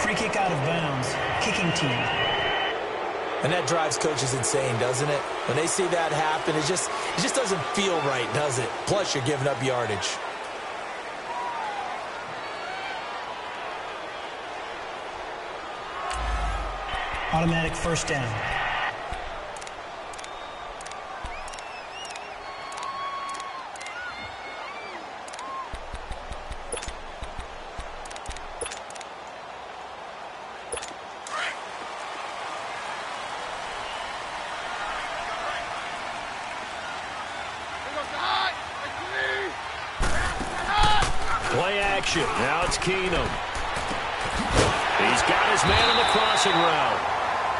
Free kick out of bounds. Kicking team. And that drives coaches insane, doesn't it? When they see that happen, it just doesn't feel right, does it? Plus, you're giving up yardage. Automatic first down. Play action. Now it's Keenum. He's got his man in the crossing route.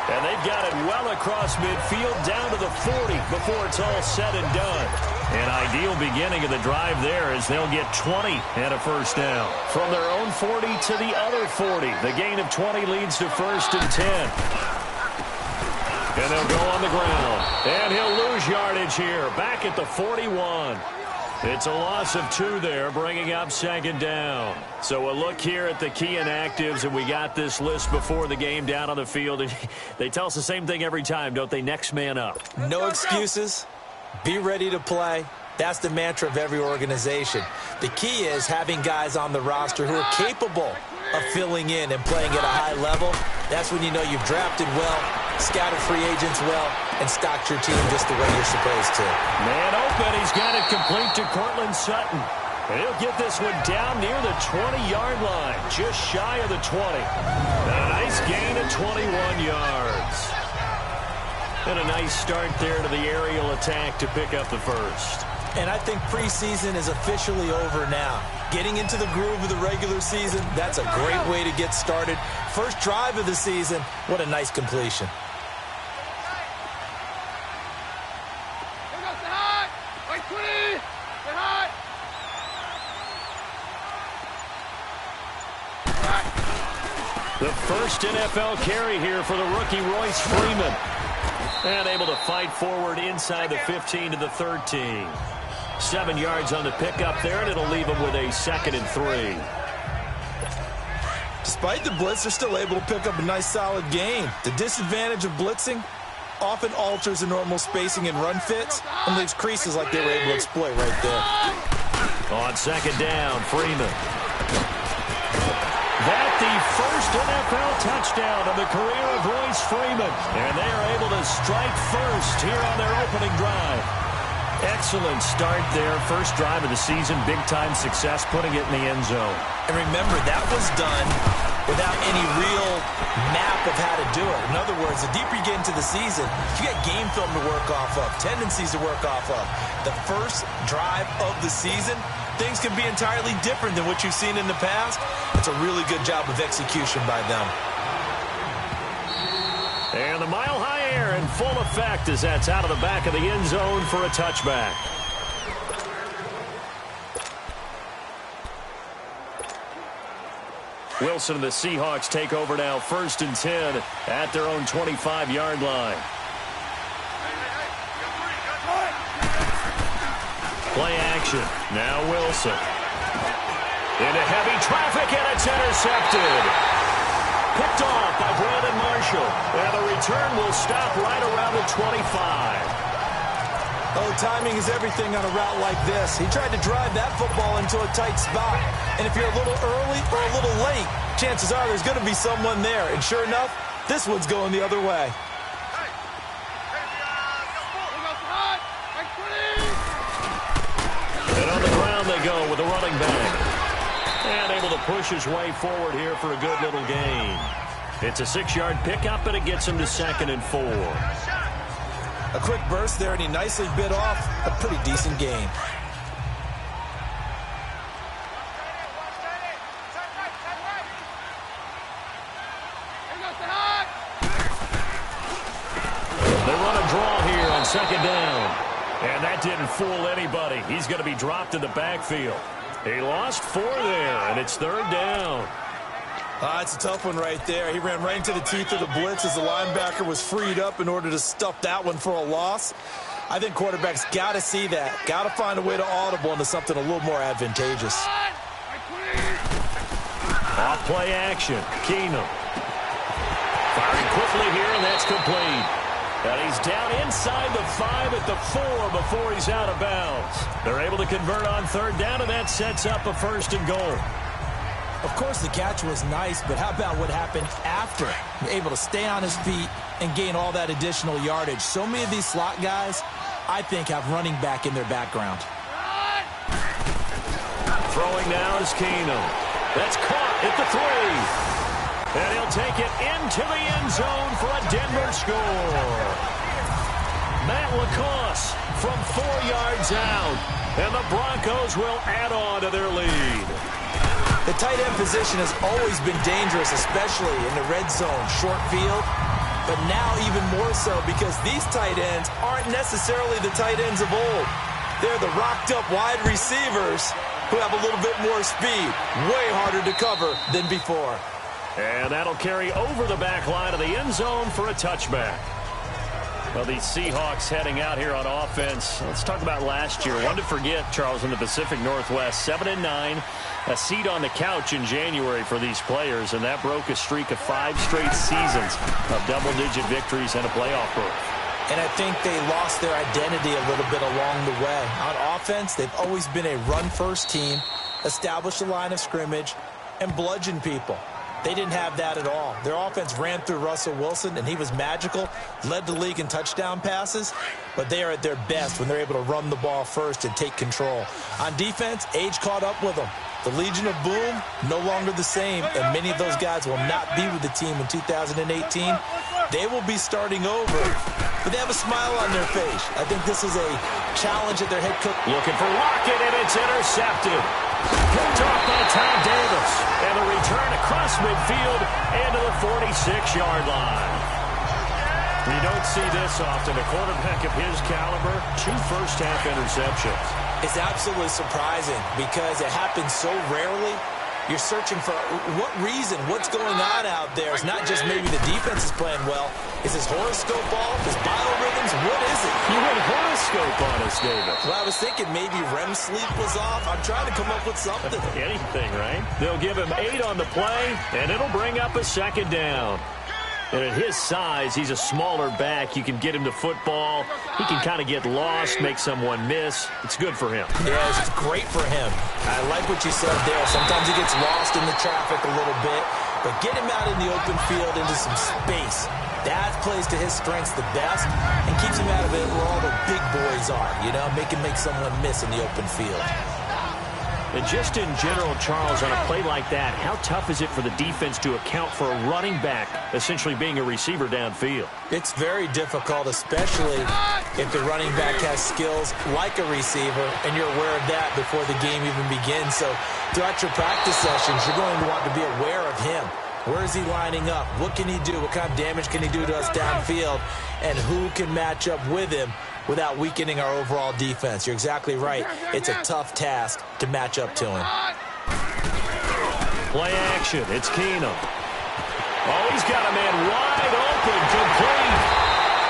And they've got it well across midfield down to the 40 before it's all said and done. An ideal beginning of the drive there as they'll get 20 and a first down. From their own 40 to the other 40. The gain of 20 leads to first and 10. And they'll go on the ground. And he'll lose yardage here. Back at the 41. It's a loss of 2 there, bringing up second down. So a look here at the key inactives, and we got this list before the game down on the field. And they tell us the same thing every time, don't they? Next man up. No excuses. Be ready to play. That's the mantra of every organization. The key is having guys on the roster who are capable of filling in and playing at a high level. That's when you know you've drafted well, scouted free agents well, and stocked your team just the way you're supposed to. Man open, he's got it complete to Cortland Sutton. And he'll get this one down near the 20-yard line, just shy of the 20. And a nice gain of 21 yards. And a nice start there to the aerial attack to pick up the first. And I think preseason is officially over now. Getting into the groove of the regular season, that's a great way to get started. First drive of the season, what a nice completion. The first NFL carry here for the rookie Royce Freeman. And able to fight forward inside the 15 to the 13. 7 yards on the pickup there, and it'll leave him with a 2nd and 3. Despite the blitz, they're still able to pick up a nice solid gain. The disadvantage of blitzing often alters the normal spacing and run fits and leaves creases like they were able to exploit right there. On second down, Freeman. That the first NFL touchdown of the career of Royce Freeman. And they are able to strike first here on their opening drive. Excellent start there. First drive of the season. Big-time success putting it in the end zone. And remember, that was done without any real map of how to do it. In other words, the deeper you get into the season, you get game film to work off of, tendencies to work off of. The first drive of the season, things can be entirely different than what you've seen in the past. It's a really good job of execution by them. And the mile-high air in full effect as that's out of the back of the end zone for a touchback. Wilson and the Seahawks take over now, 1st and 10 at their own 25-yard line. Play action. Now Wilson. Into heavy traffic, and it's intercepted. Picked off by Brandon Marshall. And the return will stop right around the 25. Oh, timing is everything on a route like this. He tried to drive that football into a tight spot. And if you're a little early or a little late, chances are there's going to be someone there. And sure enough, this one's going the other way. And on the ground they go with a running back. And able to push his way forward here for a good little gain. It's a 6-yard pickup, and it gets him to 2nd and 4. A quick burst there, and he nicely bit off a pretty decent gain. They run a draw here on 2nd down. And that didn't fool anybody. He's going to be dropped in the backfield. He lost 4 there, and it's 3rd down. It's a tough one right there. He ran right into the teeth of the blitz as the linebacker was freed up in order to stuff that one for a loss. I think quarterbacks got to see that. Got to find a way to audible into something a little more advantageous. Off play action. Keenum. Firing quickly here, and that's complete. And he's down inside the 5 at the 4 before he's out of bounds. They're able to convert on third down, and that sets up a 1st and goal. Of course, the catch was nice, but how about what happened after? Able to stay on his feet and gain all that additional yardage. So many of these slot guys, I think, have running back in their background. Throwing now is Keenum. That's caught at the 3. And he'll take it into the end zone for a Denver score. Matt LaCosse from 4 yards out. And the Broncos will add on to their lead. The tight end position has always been dangerous, especially in the red zone, short field. But now even more so because these tight ends aren't necessarily the tight ends of old. They're the rocked-up wide receivers who have a little bit more speed. Way harder to cover than before. And that'll carry over the back line of the end zone for a touchback. Well, these Seahawks heading out here on offense. Let's talk about last year. One to forget, Charles, in the Pacific Northwest. 7-9, a seat on the couch in January for these players, and that broke a streak of 5 straight seasons of double-digit victories and a playoff berth. And I think they lost their identity a little bit along the way. On offense, they've always been a run-first team, establish a line of scrimmage, and bludgeon people. They didn't have that at all. Their offense ran through Russell Wilson, and he was magical, led the league in touchdown passes, but they are at their best when they're able to run the ball first and take control. On defense, age caught up with them. The Legion of Boom, no longer the same, and many of those guys will not be with the team in 2018. They will be starting over, but they have a smile on their face. I think this is a challenge that their head coach. Looking for Lockett, and it's intercepted. Picked off by Tom Davis. And the return across midfield into the 46-yard line. You don't see this often. A quarterback of his caliber, 2 first-half interceptions. It's absolutely surprising because it happens so rarely. You're searching for what reason, what's going on out there. It's not just maybe the defense is playing well. Is his horoscope off? His biorhythms? What is it? You went horoscope on us, David. Well, I was thinking maybe REM sleep was off. I'm trying to come up with something. Anything, right? They'll give him 8 on the play, and it'll bring up a 2nd down. And at his size, he's a smaller back. You can get him to football. He can kind of get lost, make someone miss. It's good for him. Yeah, it's great for him. I like what you said there. Sometimes he gets lost in the traffic a little bit, but get him out in the open field into some space. That plays to his strengths the best and keeps him out of it where all the big boys are, you know, make someone miss in the open field. And just in general, Charles, on a play like that, how tough is it for the defense to account for a running back essentially being a receiver downfield? It's very difficult, especially if the running back has skills like a receiver, and you're aware of that before the game even begins. So throughout your practice sessions, you're going to want to be aware of him. Where is he lining up? What can he do? What kind of damage can he do to us downfield? And who can match up with him without weakening our overall defense? You're exactly right. It's a tough task to match up to him. Play action. It's Keenum. Oh, he's got a man wide open, complete.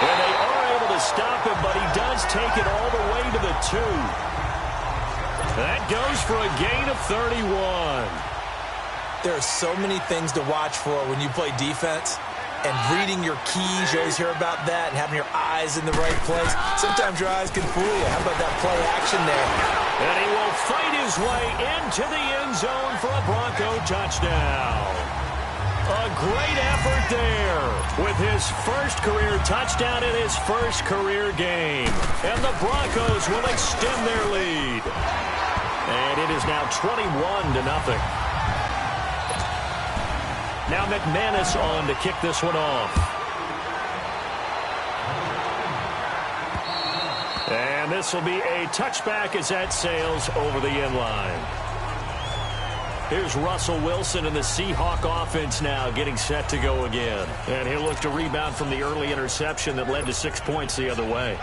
And they are able to stop him, but he does take it all the way to the 2. That goes for a gain of 31. There are so many things to watch for when you play defense. And reading your keys, you always hear about that, and having your eyes in the right place. Sometimes your eyes can fool you. How about that play action there? And he will fight his way into the end zone for a Bronco touchdown. A great effort there with his first career touchdown in his first career game. And the Broncos will extend their lead. And it is now 21-0. Now McManus on to kick this one off. And this will be a touchback as that sails over the end line. Here's Russell Wilson and the Seahawk offense now getting set to go again. And he'll look to rebound from the early interception that led to 6 points the other way.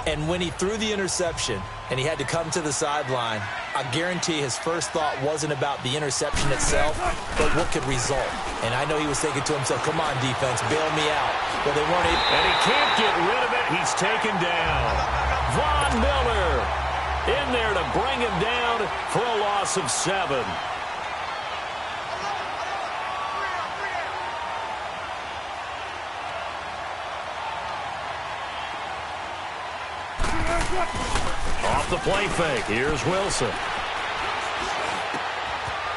And when he threw the interception and he had to come to the sideline, I guarantee his first thought wasn't about the interception itself, but what could result. And I know he was thinking to himself, come on, defense, bail me out. Well, they weren't able. And he can't get rid of it. He's taken down. Von Miller in there to bring him down for a loss of 7. Off the play fake, here's Wilson.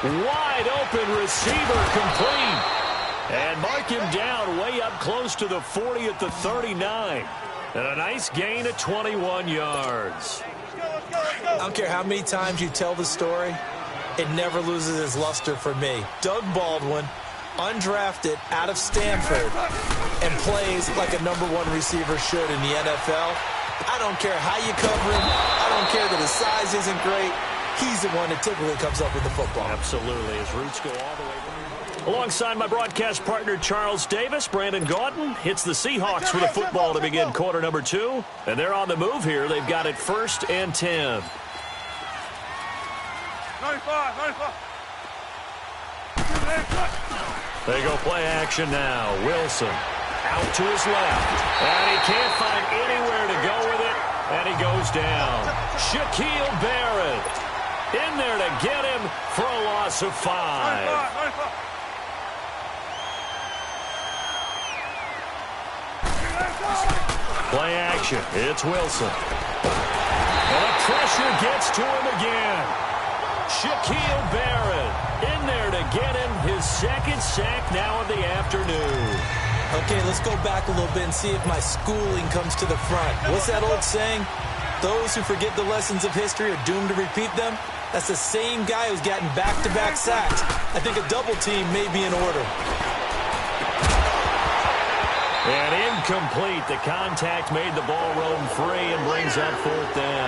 Wide open receiver complete. And mark him down way up close to the 40 at the 39. And a nice gain of 21 yards. I don't care how many times you tell the story, it never loses its luster for me. Doug Baldwin, undrafted out of Stanford, and plays like a #1 receiver should in the NFL. I don't care how you cover him. I don't care that his size isn't great. He's the one that typically comes up with the football. Absolutely. His roots go all the way. Alongside my broadcast partner, Charles Davis, Brandon Gaudin. It's the Seahawks for the football to begin quarter number 2. And they're on the move here. They've got it 1st and 10. 95. They go play action now. Wilson out to his left. And he can't find anywhere to go with it. And he goes down. Shaquille Barrett in there to get him for a loss of 5. 95. Play action. It's Wilson. And the pressure gets to him again. Shaquille Barrett in there to get him his 2nd sack now of the afternoon. Okay, let's go back a little bit and see if my schooling comes to the front. What's that old saying? Those who forget the lessons of history are doomed to repeat them. That's the same guy who's gotten back-to-back sacks. I think a double team may be in order. And incomplete. The contact made the ball roam free and brings up 4th down.